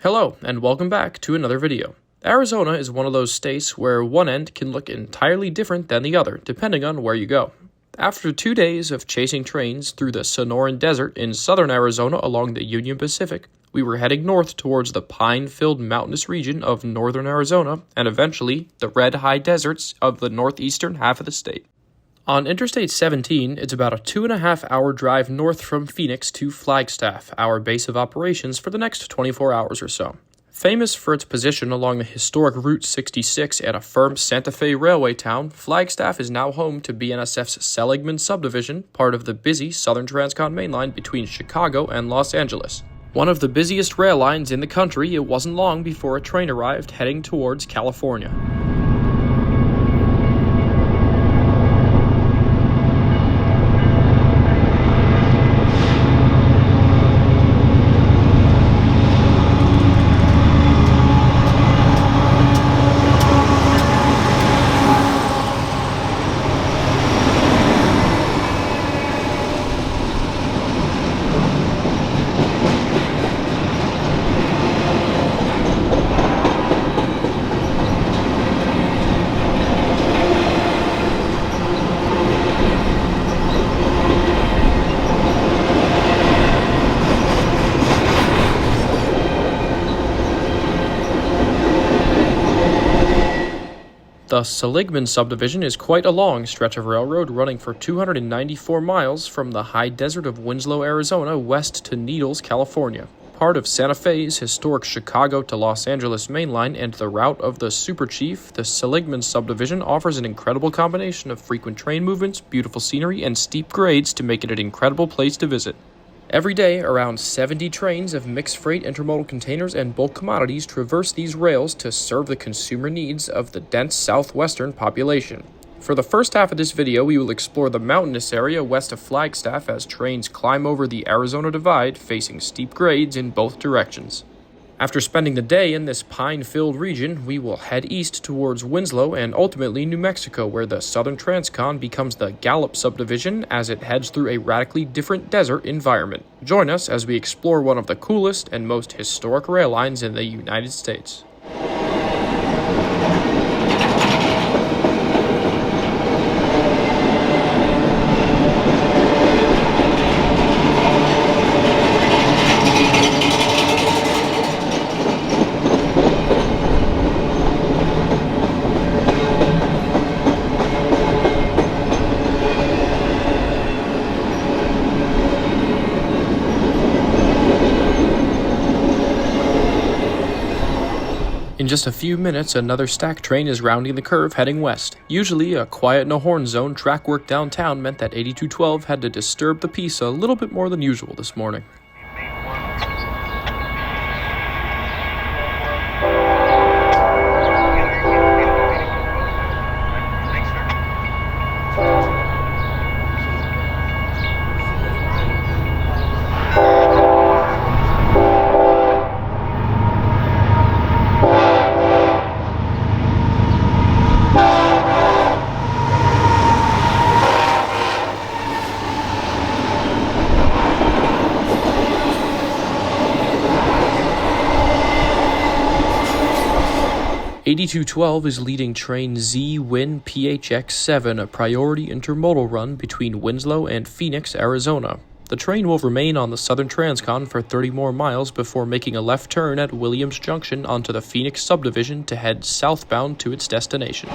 Hello, and welcome back to another video. Arizona is one of those states where one end can look entirely different than the other, depending on where you go. After 2 days of chasing trains through the Sonoran Desert in southern Arizona along the Union Pacific, we were heading north towards the pine-filled mountainous region of northern Arizona and eventually the red high deserts of the northeastern half of the state. On Interstate 17, it's about a 2.5-hour drive north from Phoenix to Flagstaff, our base of operations for the next 24 hours or so. Famous for its position along the historic Route 66 and a firm Santa Fe railway town, Flagstaff is now home to BNSF's Seligman Subdivision, part of the busy southern Transcon mainline between Chicago and Los Angeles. One of the busiest rail lines in the country, it wasn't long before a train arrived heading towards California. The Seligman Subdivision is quite a long stretch of railroad running for 294 miles from the high desert of Winslow, Arizona, west to Needles, California. Part of Santa Fe's historic Chicago to Los Angeles mainline and the route of the Super Chief, the Seligman Subdivision offers an incredible combination of frequent train movements, beautiful scenery, and steep grades to make it an incredible place to visit. Every day, around 70 trains of mixed freight intermodal containers and bulk commodities traverse these rails to serve the consumer needs of the dense southwestern population. For the first half of this video, we will explore the mountainous area west of Flagstaff as trains climb over the Arizona Divide, facing steep grades in both directions. After spending the day in this pine-filled region, we will head east towards Winslow and ultimately New Mexico, where the southern Transcon becomes the Gallup subdivision as it heads through a radically different desert environment. Join us as we explore one of the coolest and most historic rail lines in the United States. In just a few minutes, another stack train is rounding the curve heading west. Usually, a quiet no-horn zone track work downtown meant that 8212 had to disturb the peace a little bit more than usual this morning. (8212) is leading train Z-Win PHX-7, a priority intermodal run between Winslow and Phoenix, Arizona. The train will remain on the southern Transcon for 30 more miles before making a left turn at Williams Junction onto the Phoenix Subdivision to head southbound to its destination.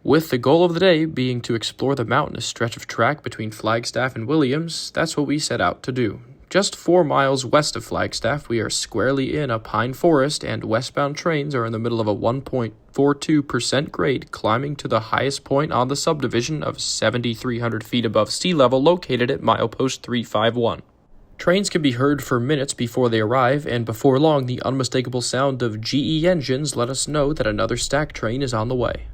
With the goal of the day being to explore the mountainous stretch of track between Flagstaff and Williams, that's what we set out to do. Just 4 miles west of Flagstaff, we are squarely in a pine forest, and westbound trains are in the middle of a 1.42% grade climbing to the highest point on the subdivision of 7,300 feet above sea level located at milepost 351. Trains can be heard for minutes before they arrive, and before long the unmistakable sound of GE engines let us know that another stack train is on the way.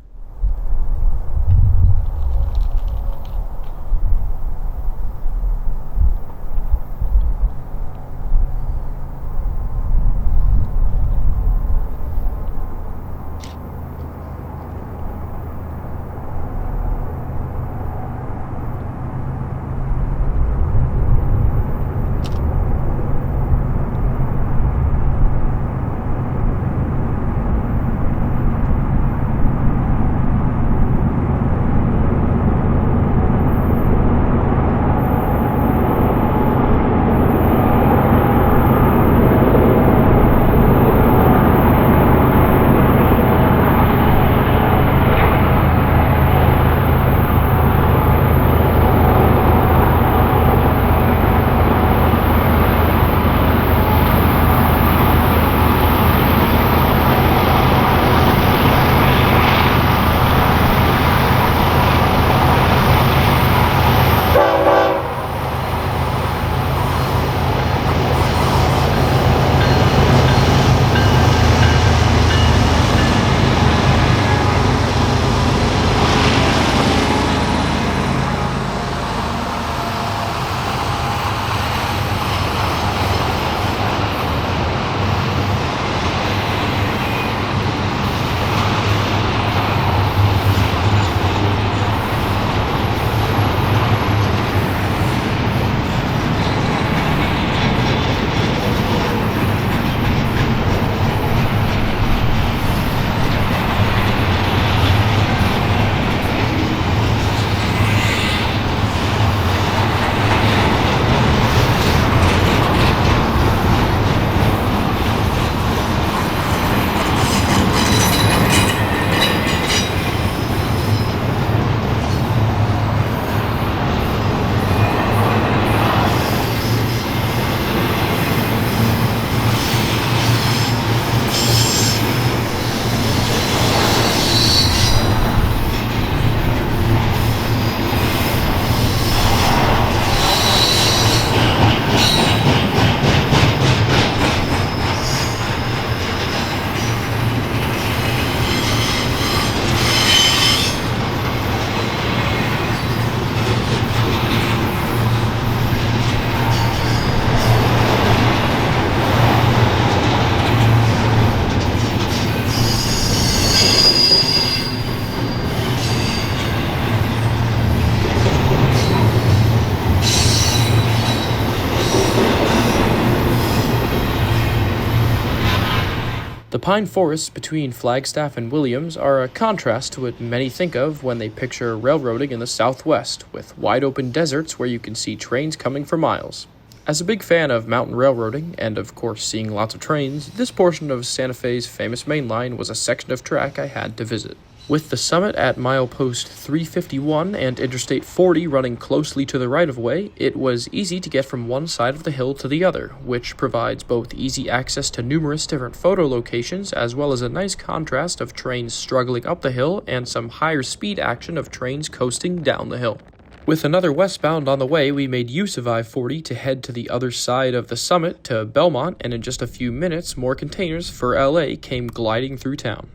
pine forests between Flagstaff and Williams are a contrast to what many think of when they picture railroading in the Southwest, with wide-open deserts where you can see trains coming for miles. As a big fan of mountain railroading, and of course seeing lots of trains, this portion of Santa Fe's famous mainline was a section of track I had to visit. With the summit at milepost 351 and Interstate 40 running closely to the right-of-way, it was easy to get from one side of the hill to the other, which provides both easy access to numerous different photo locations as well as a nice contrast of trains struggling up the hill and some higher speed action of trains coasting down the hill. With another westbound on the way, we made use of I-40 to head to the other side of the summit to Belmont, and in just a few minutes, more containers for LA came gliding through town.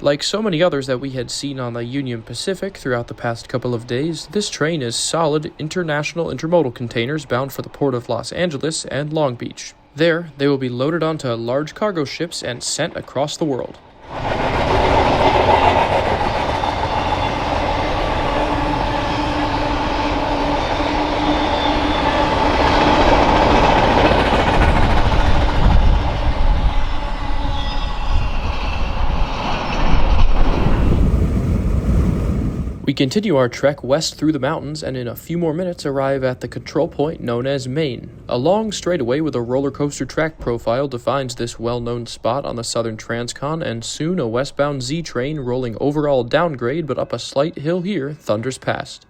Like so many others that we had seen on the Union Pacific throughout the past couple of days, this train is solid international intermodal containers bound for the port of Los Angeles and Long Beach. There, they will be loaded onto large cargo ships and sent across the world. We continue our trek west through the mountains and in a few more minutes arrive at the control point known as Maine. A long straightaway with a roller coaster track profile defines this well-known spot on the southern Transcon, and soon a westbound Z train rolling overall downgrade but up a slight hill here thunders past.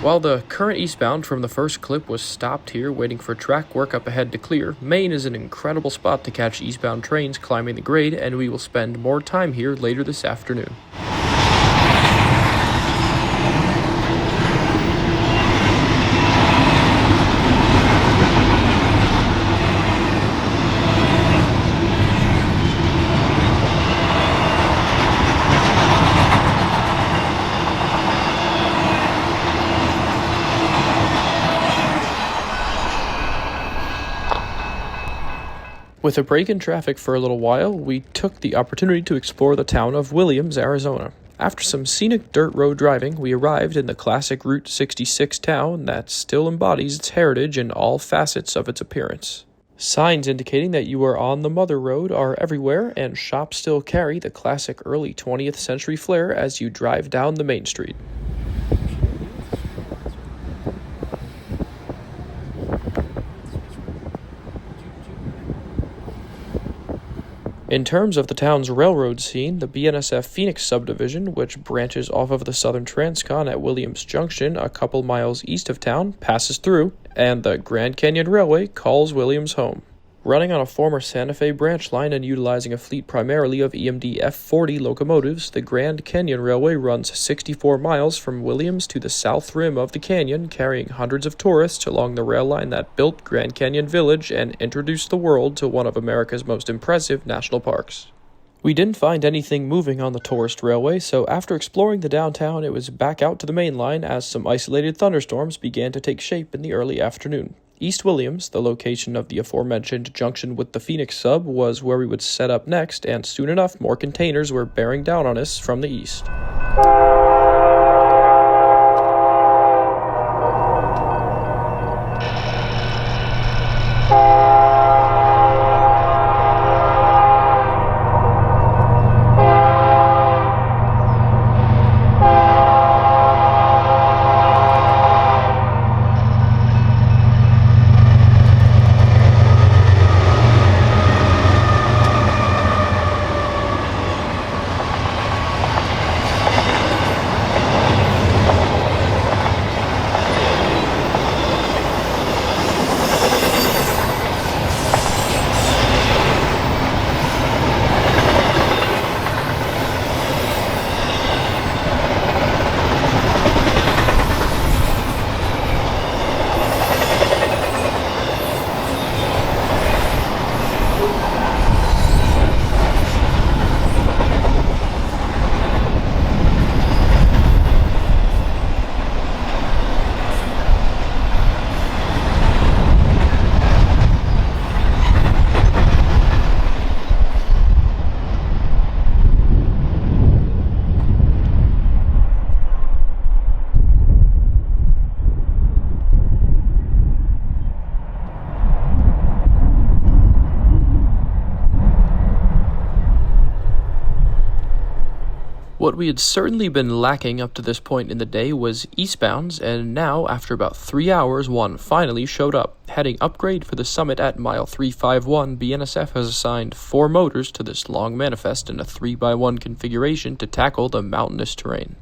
While the current eastbound from the first clip was stopped here waiting for track work up ahead to clear, Maine is an incredible spot to catch eastbound trains climbing the grade, and we will spend more time here later this afternoon. With a break in traffic for a little while, we took the opportunity to explore the town of Williams, Arizona. After some scenic dirt road driving, we arrived in the classic Route 66 town that still embodies its heritage in all facets of its appearance. Signs indicating that you are on the Mother Road are everywhere, and shops still carry the classic early 20th century flair as you drive down the main street. In terms of the town's railroad scene, the BNSF Phoenix Subdivision, which branches off of the Southern Transcon at Williams Junction a couple miles east of town, passes through, and the Grand Canyon Railway calls Williams home. Running on a former Santa Fe branch line and utilizing a fleet primarily of EMD F40 locomotives, the Grand Canyon Railway runs 64 miles from Williams to the south rim of the canyon, carrying hundreds of tourists along the rail line that built Grand Canyon Village and introduced the world to one of America's most impressive national parks. We didn't find anything moving on the tourist railway, so after exploring the downtown, it was back out to the main line as some isolated thunderstorms began to take shape in the early afternoon. East Williams, the location of the aforementioned junction with the Phoenix sub, was where we would set up next, and soon enough more containers were bearing down on us from the east. What we had certainly been lacking up to this point in the day was eastbounds, and now, after about 3 hours, one finally showed up. Heading upgrade for the summit at mile 351, BNSF has assigned 4 motors to this long manifest in a 3x1 configuration to tackle the mountainous terrain.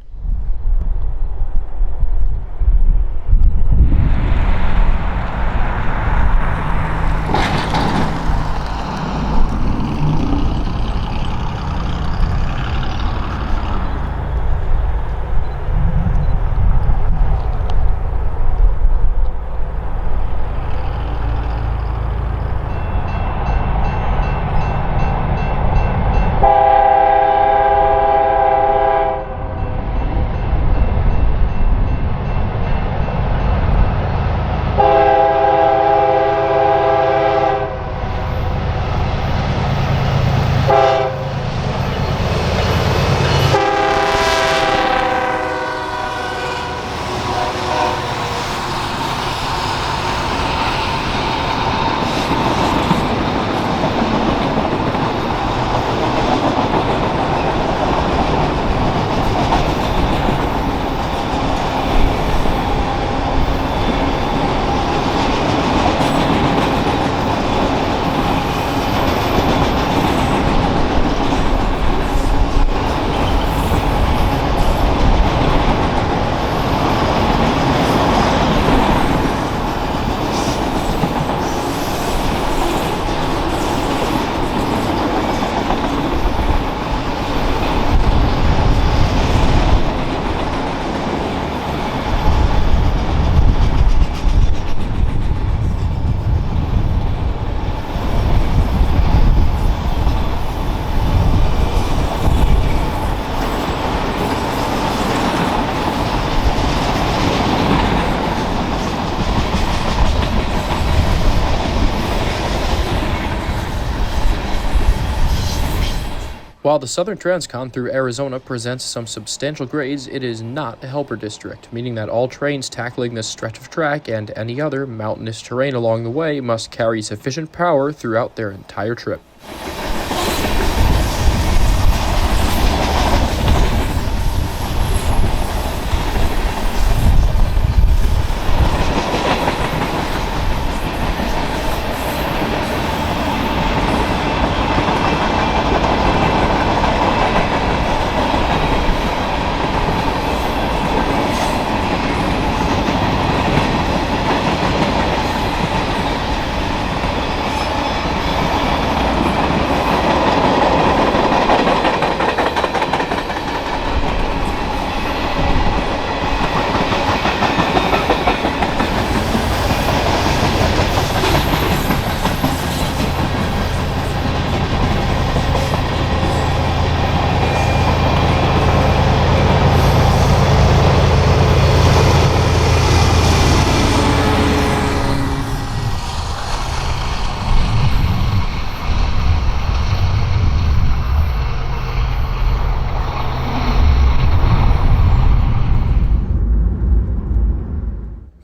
While the southern Transcon through Arizona presents some substantial grades, it is not a helper district, meaning that all trains tackling this stretch of track and any other mountainous terrain along the way must carry sufficient power throughout their entire trip.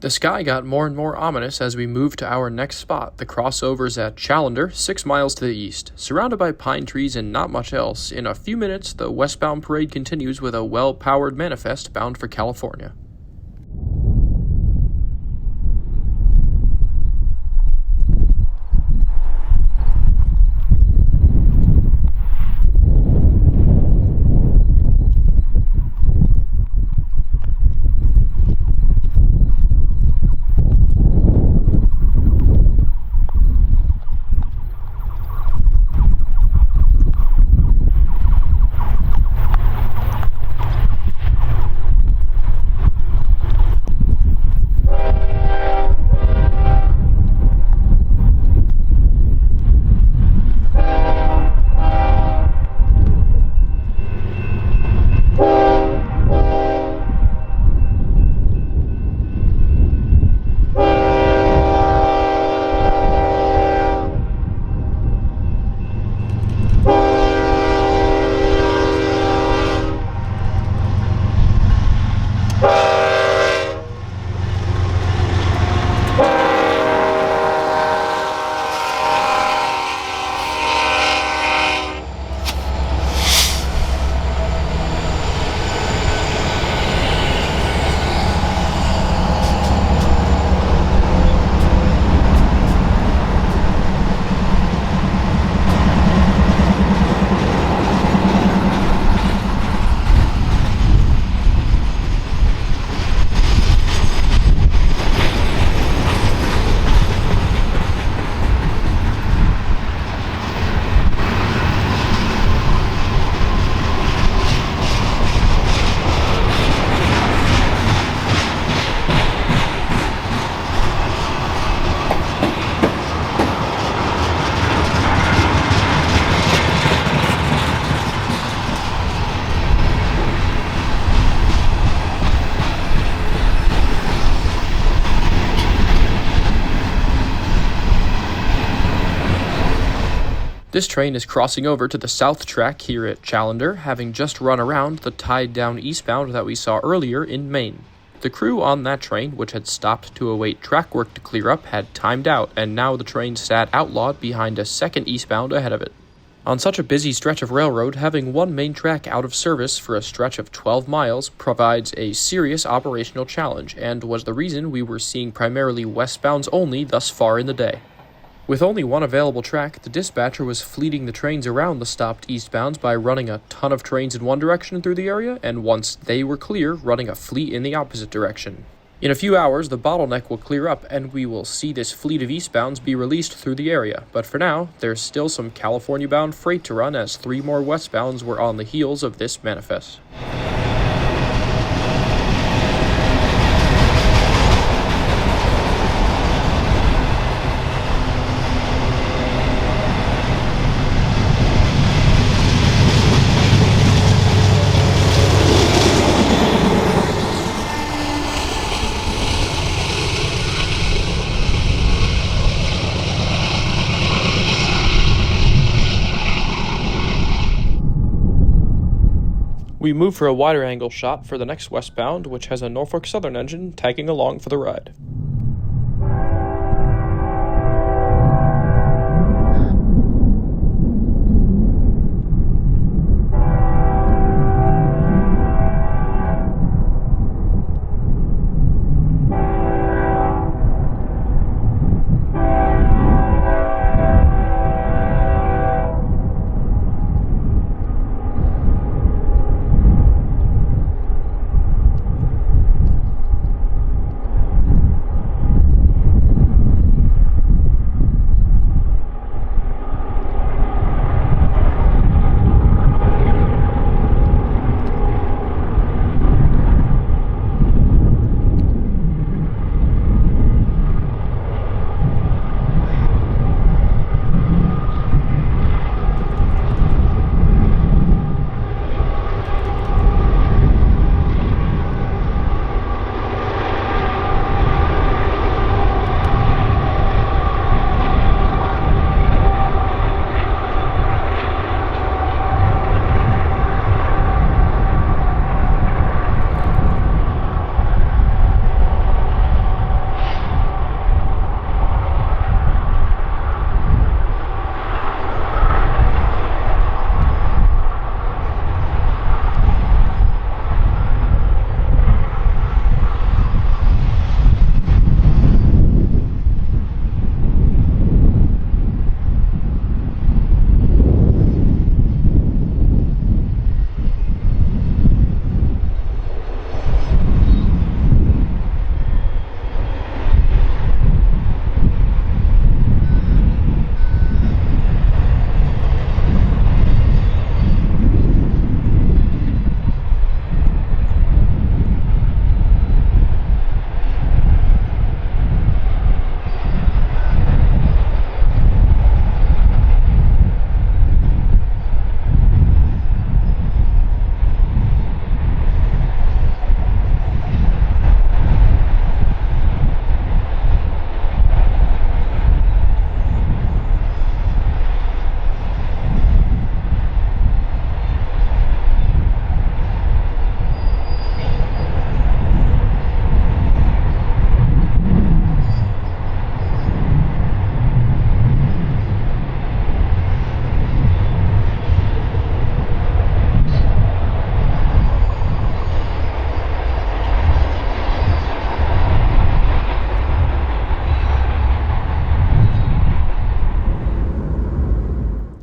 The sky got more and more ominous as we moved to our next spot, the crossovers at Challender, 6 miles to the east. Surrounded by pine trees and not much else, in a few minutes the westbound parade continues with a well-powered manifest bound for California. This train is crossing over to the south track here at Challender, having just run around the tied-down eastbound that we saw earlier in Maine. The crew on that train, which had stopped to await track work to clear up, had timed out, and now the train sat outlawed behind a second eastbound ahead of it. On such a busy stretch of railroad, having one main track out of service for a stretch of 12 miles provides a serious operational challenge, and was the reason we were seeing primarily westbounds only thus far in the day. With only one available track, the dispatcher was fleeting the trains around the stopped eastbounds by running a ton of trains in one direction through the area, and once they were clear, running a fleet in the opposite direction. In a few hours, the bottleneck will clear up, and we will see this fleet of eastbounds be released through the area, but for now, there's still some California-bound freight to run as 3 more westbounds were on the heels of this manifest. We move for a wider angle shot for the next westbound, which has a Norfolk Southern engine tagging along for the ride.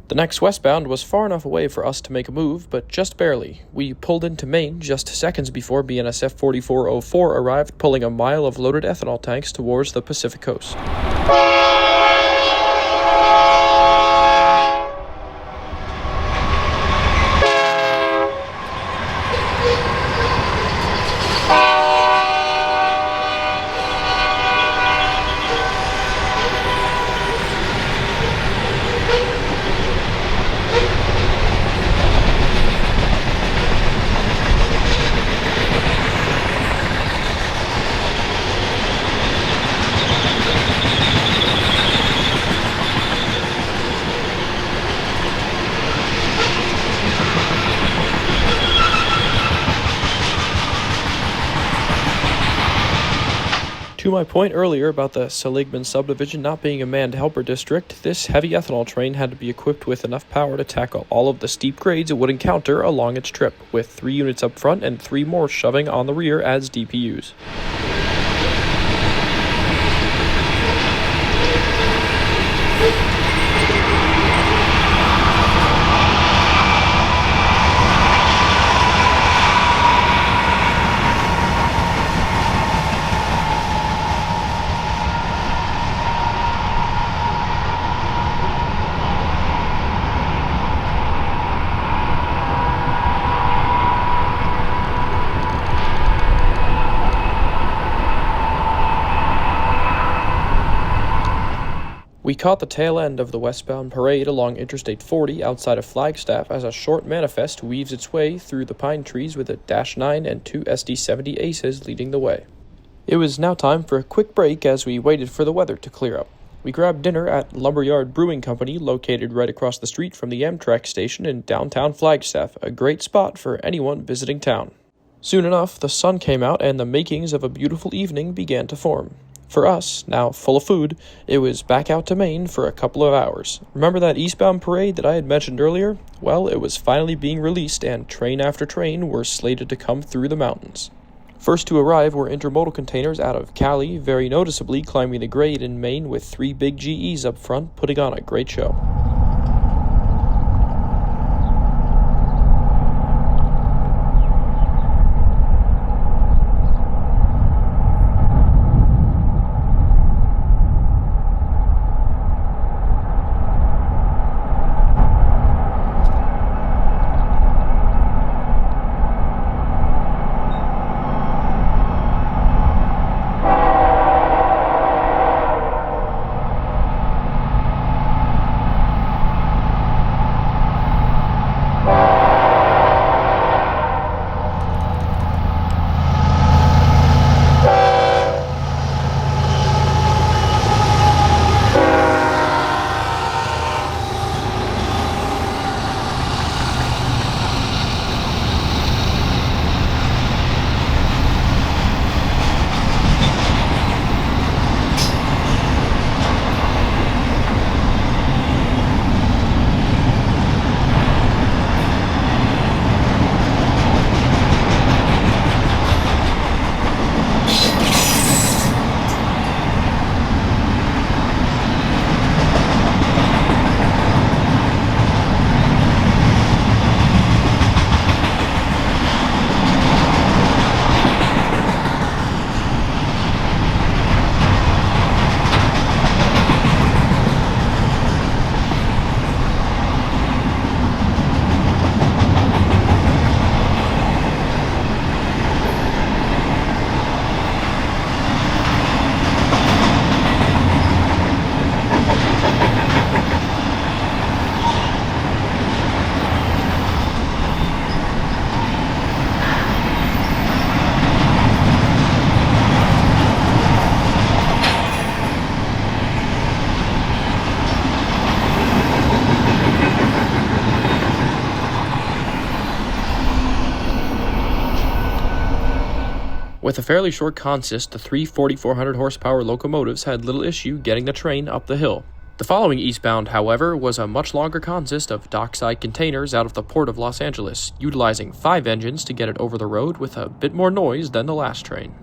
The next westbound was far enough away for us to make a move, but just barely. We pulled into Maine just seconds before BNSF 4404 arrived, pulling a mile of loaded ethanol tanks towards the Pacific coast. To my point earlier about the Seligman subdivision not being a manned helper district, this heavy ethanol train had to be equipped with enough power to tackle all of the steep grades it would encounter along its trip, with 3 units up front and 3 more shoving on the rear as DPUs. We caught the tail end of the westbound parade along Interstate 40 outside of Flagstaff as a short manifest weaves its way through the pine trees with a Dash 9 and 2 SD70 Aces leading the way. It was now time for a quick break as we waited for the weather to clear up. We grabbed dinner at Lumberyard Brewing Company, located right across the street from the Amtrak station in downtown Flagstaff, a great spot for anyone visiting town. Soon enough, the sun came out and the makings of a beautiful evening began to form. For us, now full of food, it was back out to Maine for a couple of hours. Remember that eastbound parade that I had mentioned earlier? Well, it was finally being released and train after train were slated to come through the mountains. First to arrive were intermodal containers out of Cali, very noticeably climbing the grade in Maine with 3 big GEs up front, putting on a great show. With a fairly short consist, the 3 4,400 horsepower locomotives had little issue getting the train up the hill. The following eastbound, however, was a much longer consist of dockside containers out of the port of Los Angeles, utilizing 5 engines to get it over the road with a bit more noise than the last train.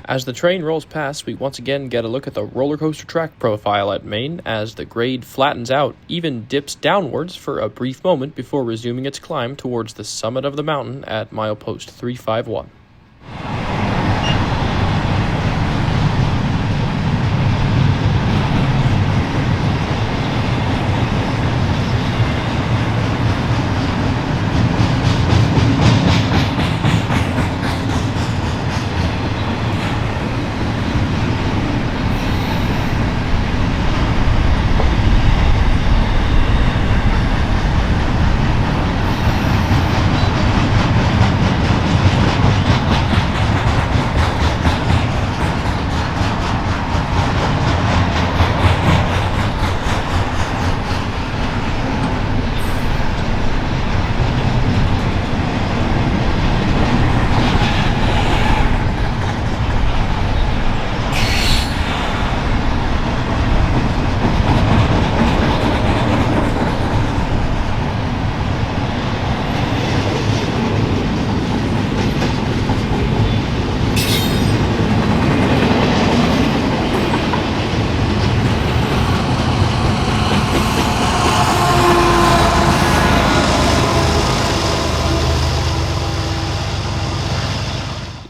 As the train rolls past, we once again get a look at the roller coaster track profile at Maine as the grade flattens out, even dips downwards for a brief moment before resuming its climb towards the summit of the mountain at milepost 351.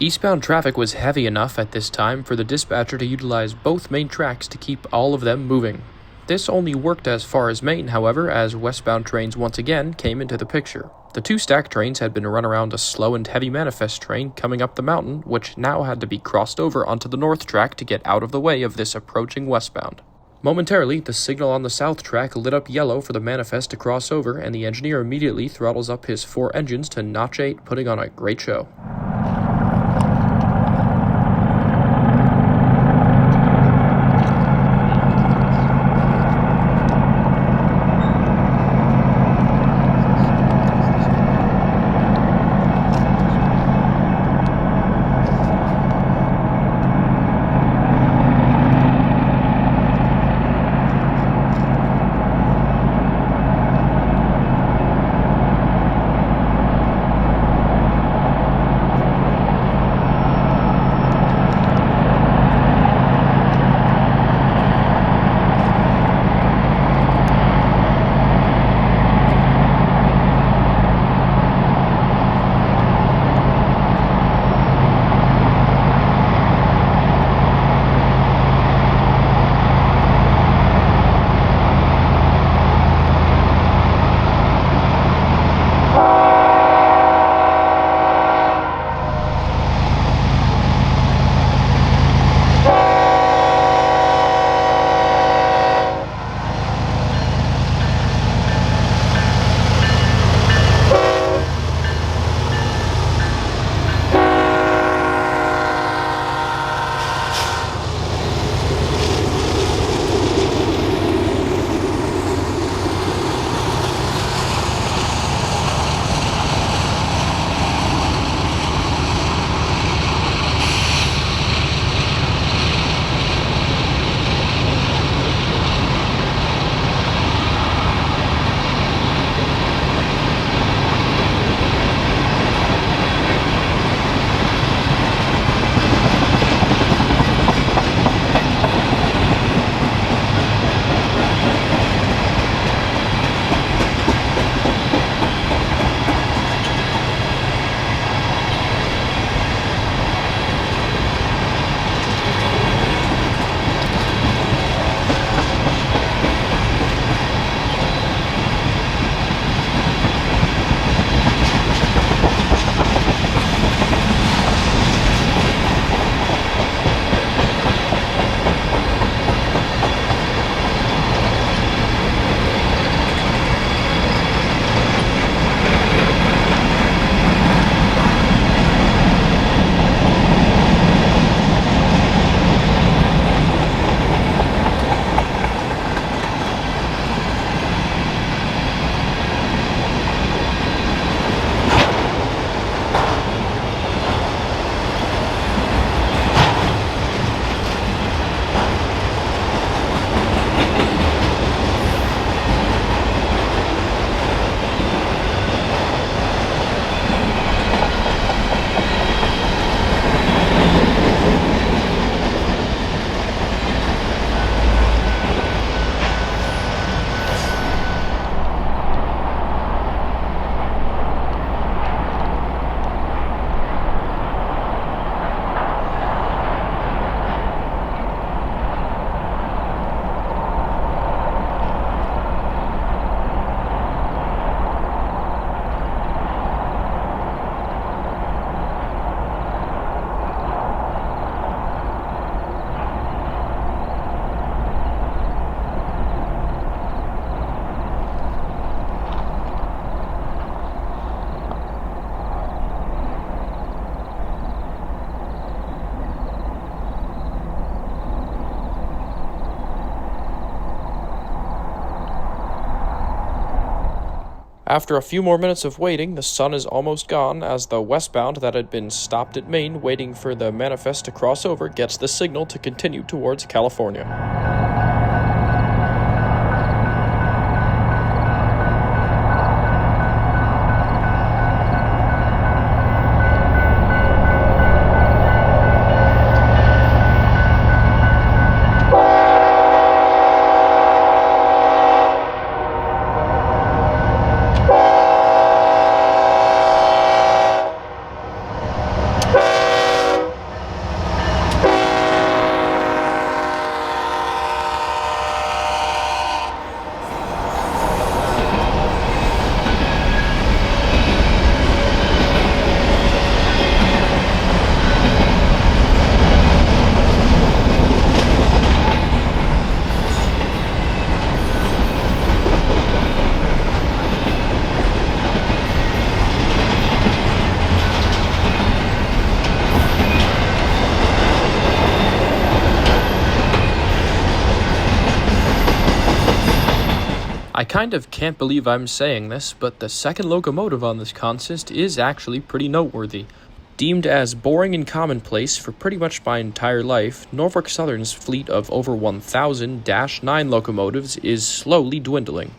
Eastbound traffic was heavy enough at this time for the dispatcher to utilize both main tracks to keep all of them moving. This only worked as far as Maine, however, as westbound trains once again came into the picture. The two stack trains had been run around a slow and heavy manifest train coming up the mountain, which now had to be crossed over onto the north track to get out of the way of this approaching westbound. Momentarily, the signal on the south track lit up yellow for the manifest to cross over, and the engineer immediately throttles up his 4 engines to notch 8, putting on a great show. After a few more minutes of waiting, the sun is almost gone as the westbound that had been stopped at Maine waiting for the manifest to cross over gets the signal to continue towards California. I kind of can't believe I'm saying this, but the second locomotive on this consist is actually pretty noteworthy. Deemed as boring and commonplace for pretty much my entire life, Norfolk Southern's fleet of over 1,000 -9 locomotives is slowly dwindling.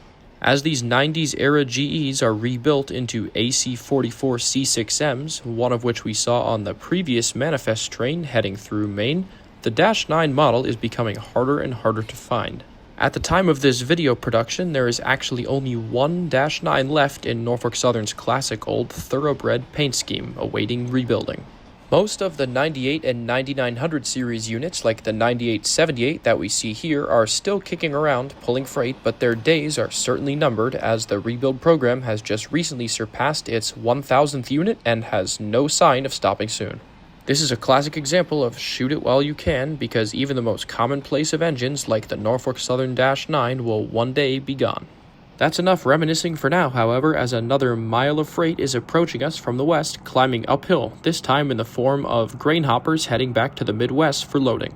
As these 90s-era GEs are rebuilt into AC-44 C6Ms, one of which we saw on the previous manifest train heading through Maine, the -9 model is becoming harder and harder to find. At the time of this video production, there is actually only one -9 left in Norfolk Southern's classic old thoroughbred paint scheme, awaiting rebuilding. Most of the 98 and 9900 series units, like the 9878 that we see here, are still kicking around, pulling freight, but their days are certainly numbered as the rebuild program has just recently surpassed its 1,000th unit and has no sign of stopping soon. This is a classic example of shoot it while you can, because even the most commonplace of engines like the Norfolk Southern -9 will one day be gone. That's enough reminiscing for now, however, as another mile of freight is approaching us from the west, climbing uphill, this time in the form of grain hoppers heading back to the Midwest for loading.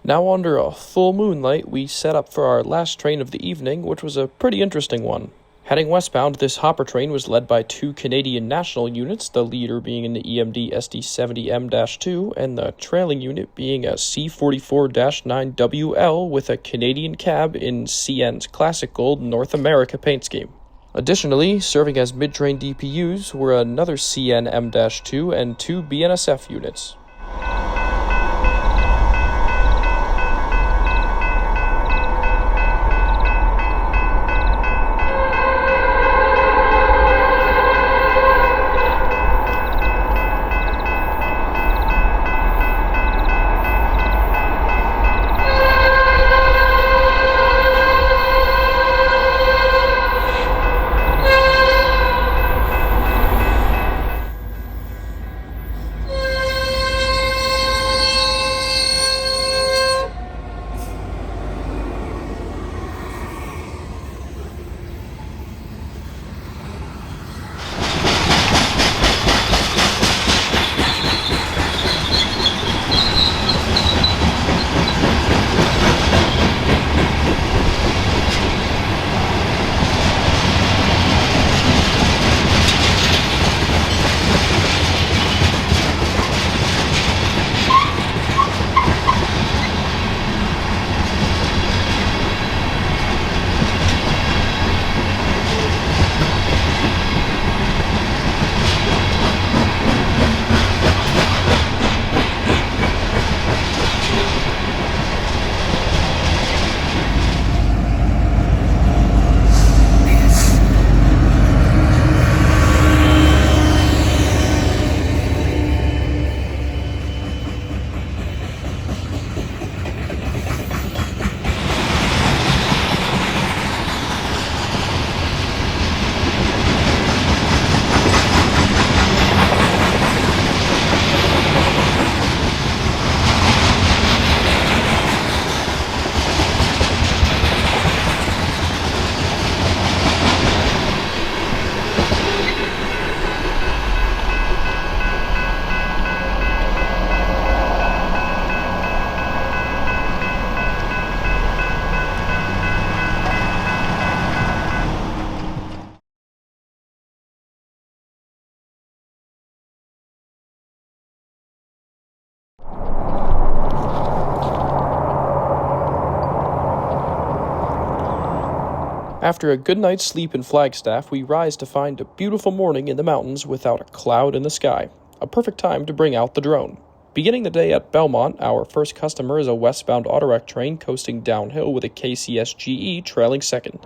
Now under a full moonlight, we set up for our last train of the evening, which was a pretty interesting one. Heading westbound, this hopper train was led by two Canadian national units, the leader being an EMD SD70M-2 and the trailing unit being a C44-9WL with a Canadian cab in CN's classic gold North America paint scheme. Additionally, serving as mid-train DPUs were another CN M-2 and two BNSF units. After a good night's sleep in Flagstaff, we rise to find a beautiful morning in the mountains without a cloud in the sky. A perfect time to bring out the drone. Beginning the day at Belmont, our first customer is a westbound Autorac train coasting downhill with a KCS-GE trailing second.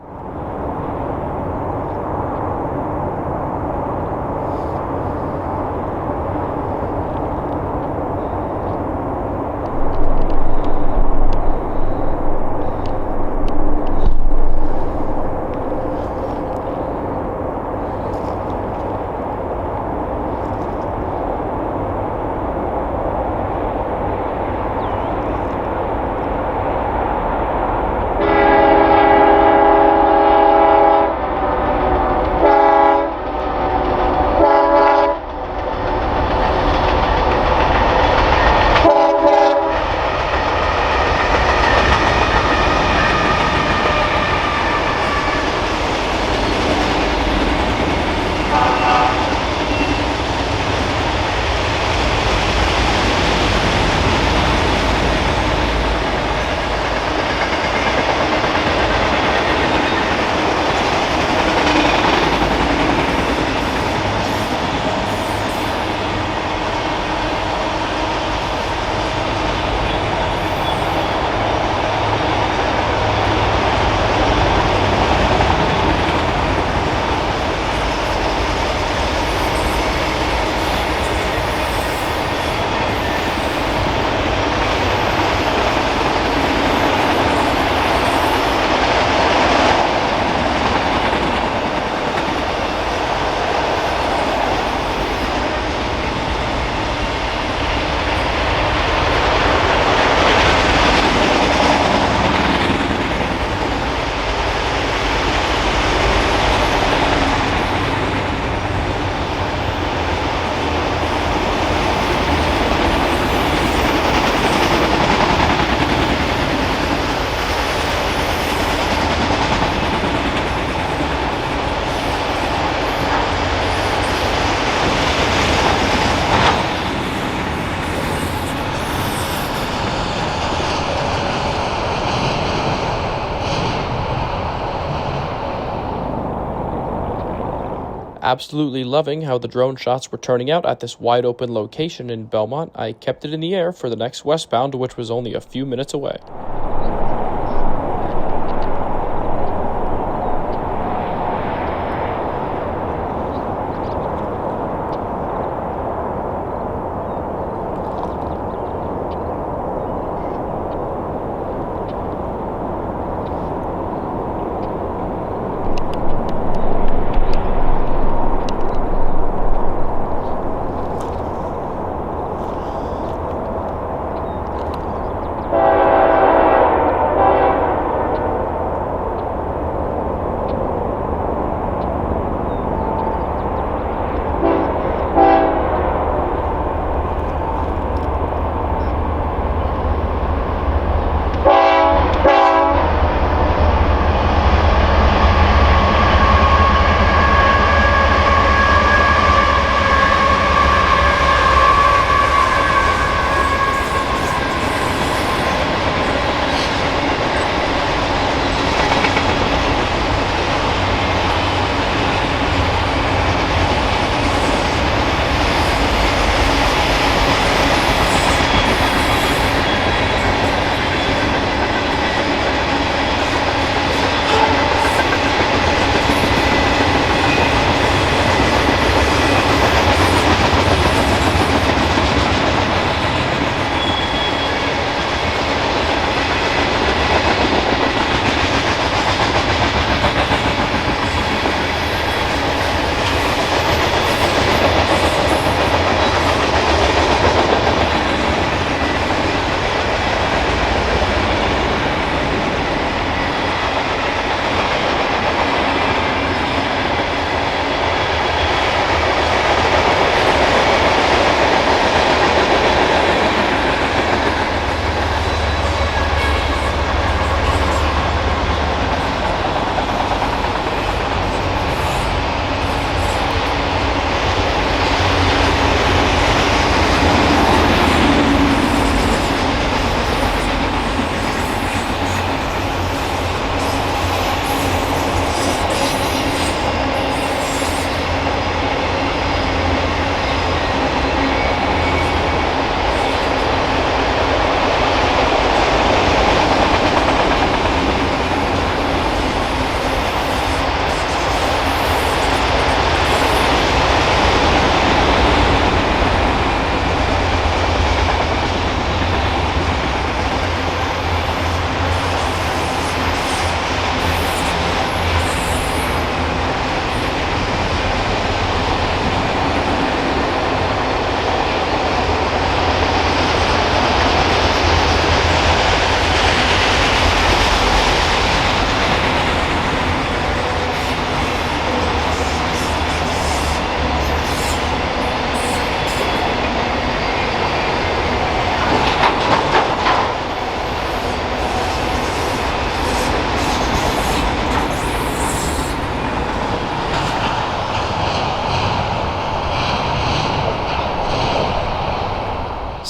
Absolutely loving how the drone shots were turning out at this wide open location in Belmont, I kept it in the air for the next westbound, which was only a few minutes away.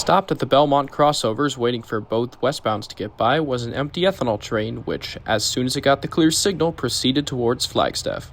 Stopped at the Belmont crossovers waiting for both westbounds to get by was an empty ethanol train which, as soon as it got the clear signal, proceeded towards Flagstaff.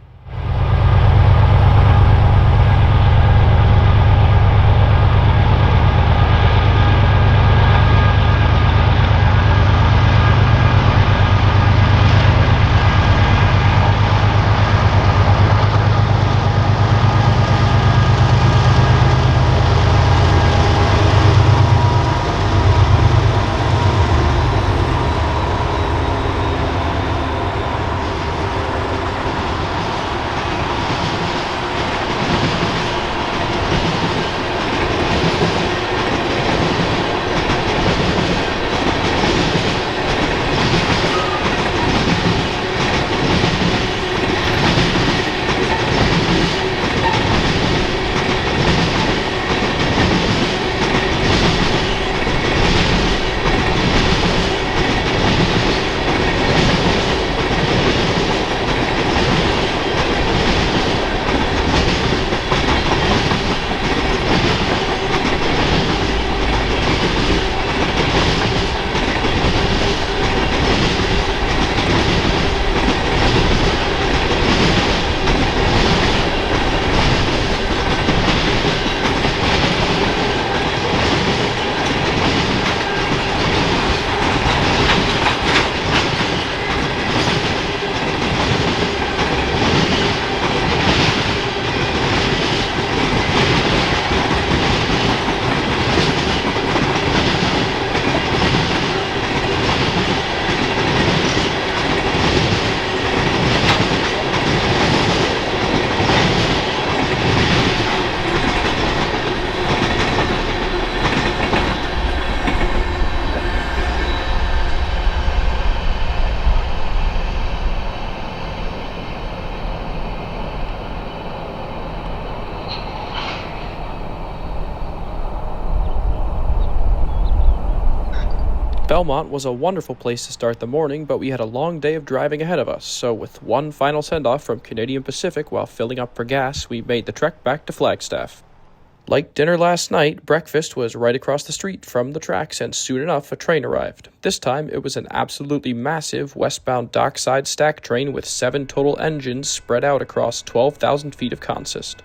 Belmont was a wonderful place to start the morning, but we had a long day of driving ahead of us, so with one final send-off from Canadian Pacific while filling up for gas, we made the trek back to Flagstaff. Like dinner last night, breakfast was right across the street from the tracks, and soon enough a train arrived. This time it was an absolutely massive westbound dockside stack train with 7 total engines spread out across 12,000 feet of consist.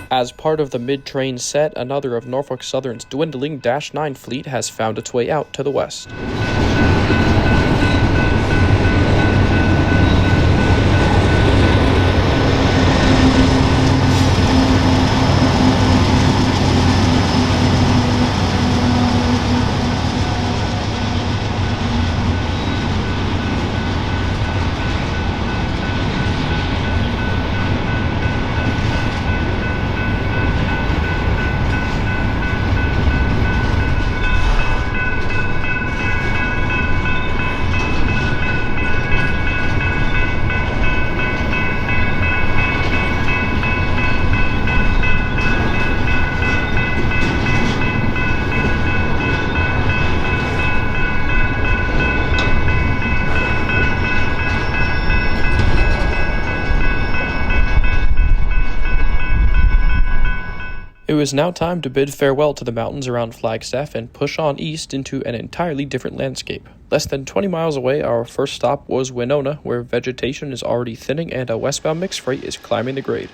As part of the mid-train set, another of Norfolk Southern's dwindling Dash 9 fleet has found its way out to the west. It was now time to bid farewell to the mountains around Flagstaff and push on east into an entirely different landscape. Less than 20 miles away, our first stop was Winona, where vegetation is already thinning and a westbound mixed freight is climbing the grade.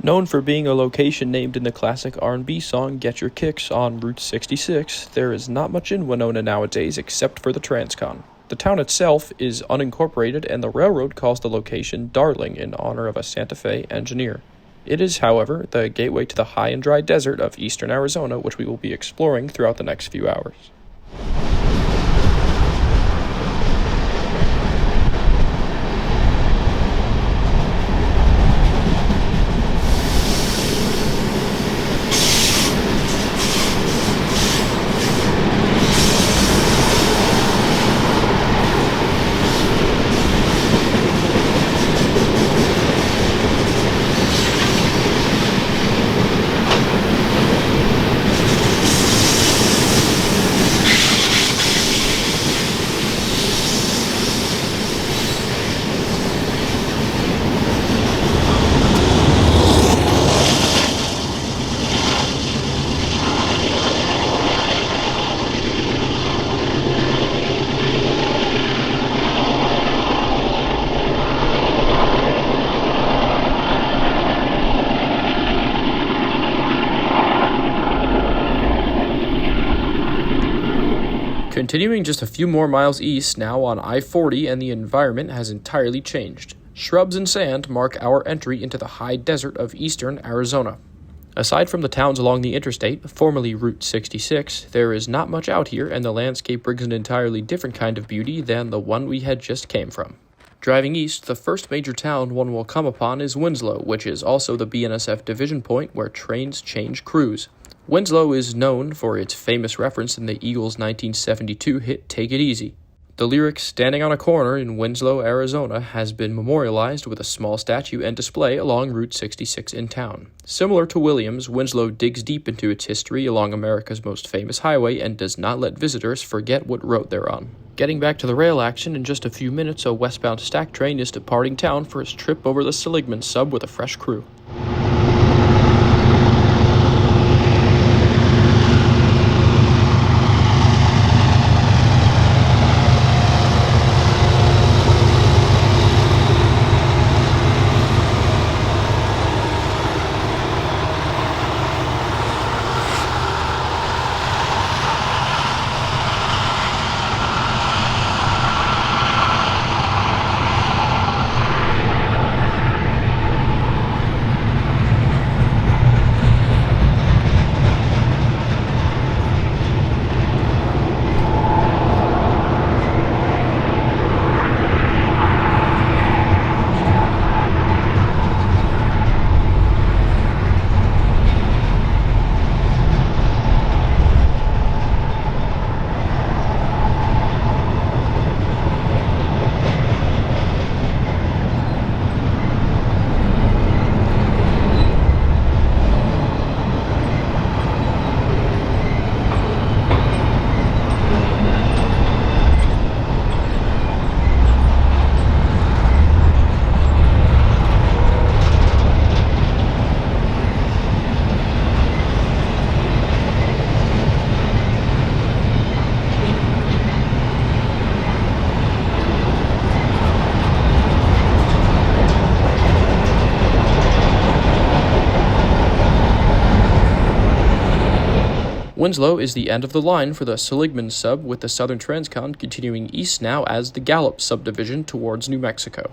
Known for being a location named in the classic R&B song Get Your Kicks on Route 66, there is not much in Winona nowadays except for the Transcon. The town itself is unincorporated, and the railroad calls the location Darling in honor of a Santa Fe engineer. It is, however, the gateway to the high and dry desert of eastern Arizona, which we will be exploring throughout the next few hours. Continuing just a few more miles east, now on I-40, and the environment has entirely changed. Shrubs and sand mark our entry into the high desert of eastern Arizona. Aside from the towns along the interstate, formerly Route 66, there is not much out here, and the landscape brings an entirely different kind of beauty than the one we had just came from. Driving east, the first major town one will come upon is Winslow, which is also the BNSF division point where trains change crews. Winslow is known for its famous reference in the Eagles' 1972 hit Take It Easy. The lyric "Standing on a Corner" in Winslow, Arizona has been memorialized with a small statue and display along Route 66 in town. Similar to Williams, Winslow digs deep into its history along America's most famous highway and does not let visitors forget what road they're on. Getting back to the rail action, in just a few minutes a westbound stack train is departing town for its trip over the Seligman sub with a fresh crew. Winslow is the end of the line for the Seligman sub, with the southern Transcon continuing east now as the Gallup subdivision towards New Mexico.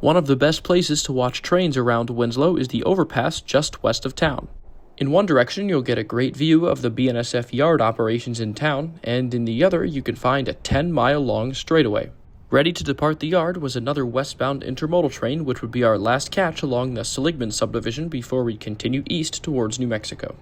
One of the best places to watch trains around Winslow is the overpass just west of town. In one direction, you'll get a great view of the BNSF yard operations in town, and in the other, you can find a 10-mile-long straightaway. Ready to depart the yard was another westbound intermodal train, which would be our last catch along the Seligman subdivision before we continue east towards New Mexico.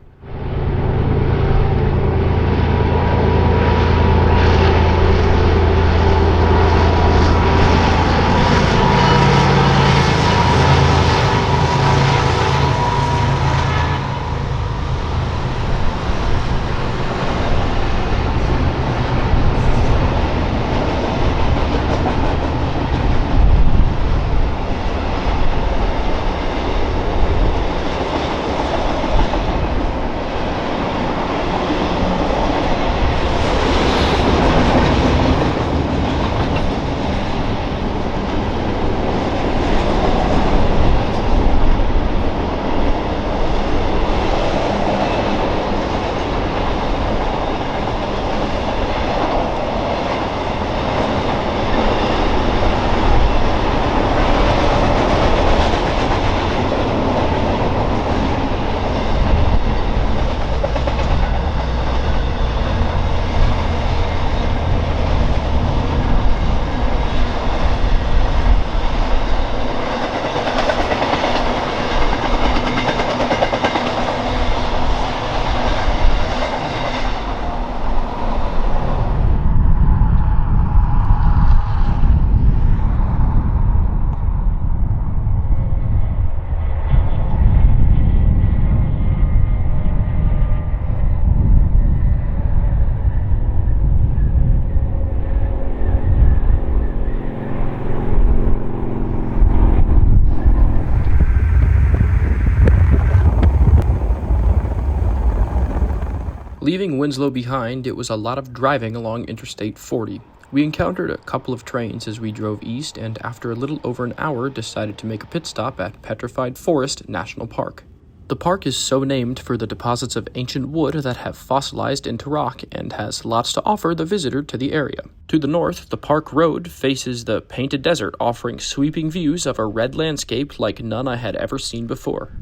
Leaving Winslow behind, it was a lot of driving along Interstate 40. We encountered a couple of trains as we drove east, and after a little over an hour, decided to make a pit stop at Petrified Forest National Park. The park is so named for the deposits of ancient wood that have fossilized into rock and has lots to offer the visitor to the area. To the north, the park road faces the Painted Desert, offering sweeping views of a red landscape like none I had ever seen before.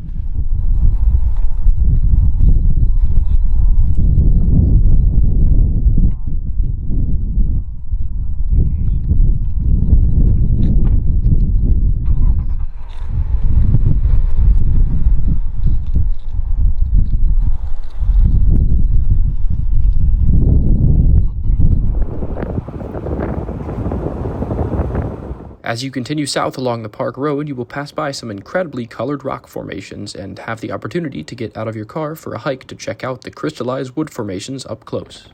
As you continue south along the park road, you will pass by some incredibly colored rock formations and have the opportunity to get out of your car for a hike to check out the crystallized wood formations up close.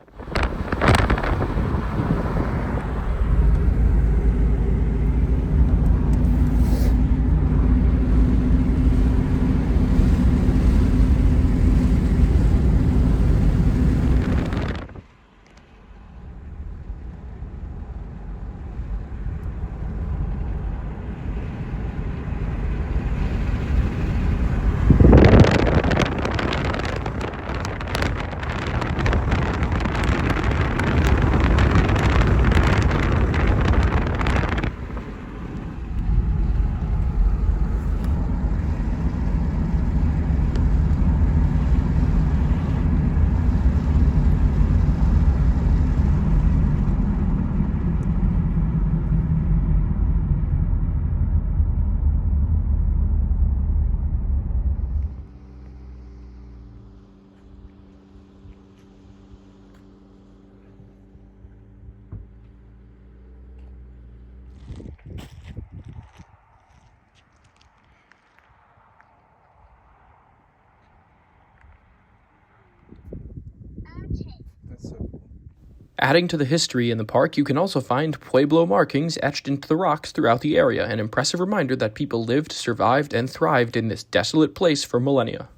Adding to the history in the park, you can also find Pueblo markings etched into the rocks throughout the area, an impressive reminder that people lived, survived, and thrived in this desolate place for millennia.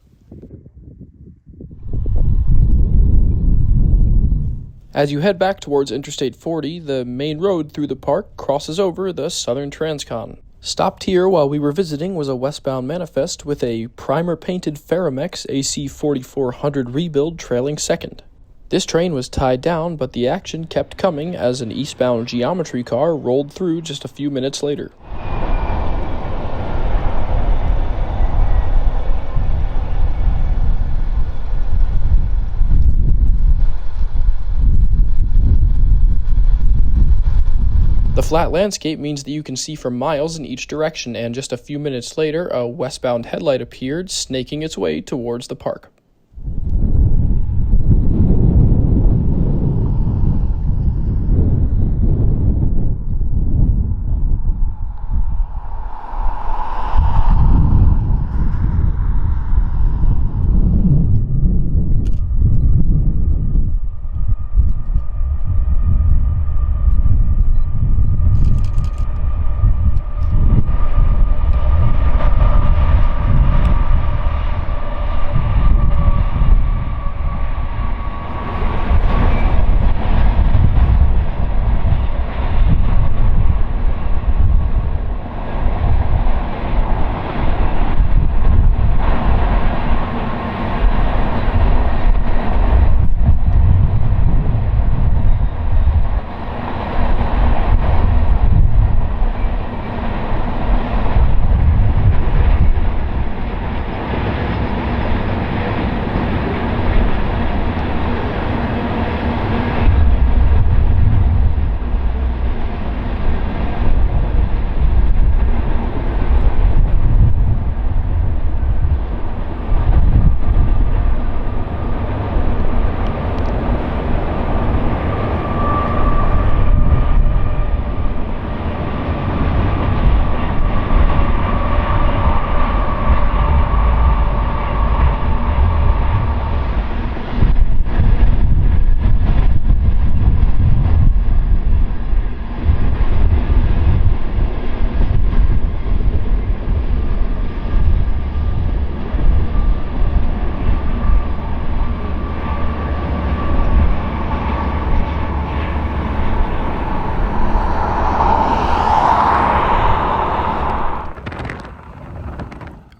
As you head back towards Interstate 40, the main road through the park crosses over the Southern Transcon. Stopped here while we were visiting was a westbound manifest with a primer-painted Ferromex AC 4400 rebuild trailing second. This train was tied down, but the action kept coming as an eastbound geometry car rolled through just a few minutes later. The flat landscape means that you can see for miles in each direction, and just a few minutes later, a westbound headlight appeared, snaking its way towards the park.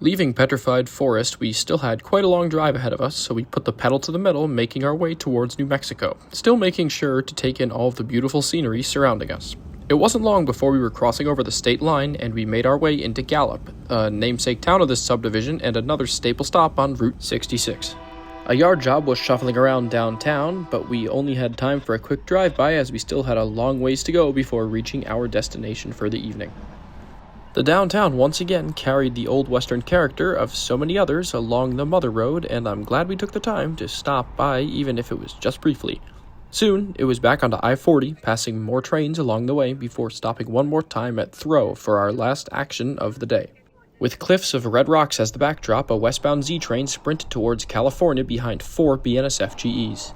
Leaving Petrified Forest, we still had quite a long drive ahead of us, so we put the pedal to the metal, making our way towards New Mexico, still making sure to take in all of the beautiful scenery surrounding us. It wasn't long before we were crossing over the state line, and we made our way into Gallup, a namesake town of this subdivision and another staple stop on Route 66. A yard job was shuffling around downtown, but we only had time for a quick drive-by as we still had a long ways to go before reaching our destination for the evening. The downtown once again carried the old western character of so many others along the Mother Road, and I'm glad we took the time to stop by even if it was just briefly. Soon, it was back onto I-40, passing more trains along the way before stopping one more time at Thoreau for our last action of the day. With cliffs of red rocks as the backdrop, a westbound Z train sprinted towards California behind 4 BNSF GEs.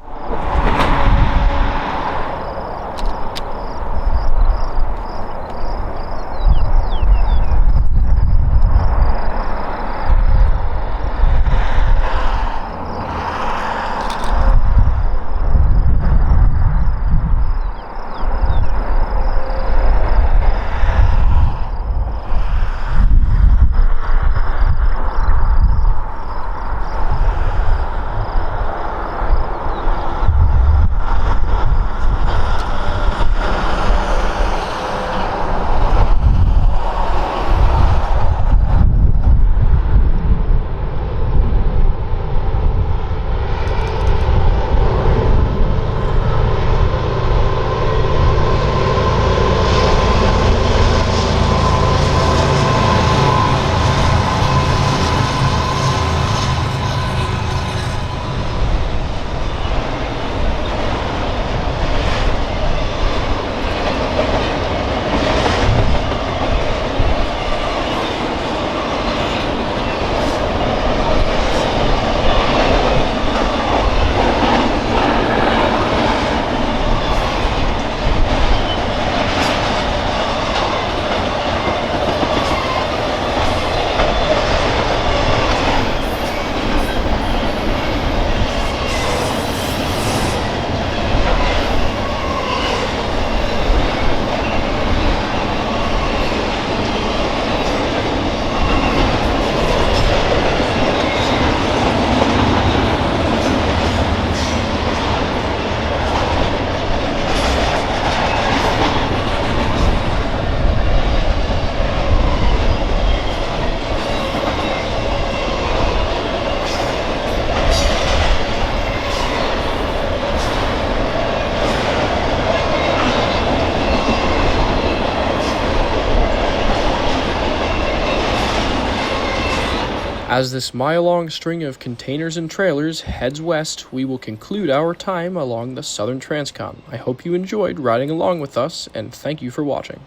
As this mile-long string of containers and trailers heads west, we will conclude our time along the Southern Transcon. I hope you enjoyed riding along with us, and thank you for watching.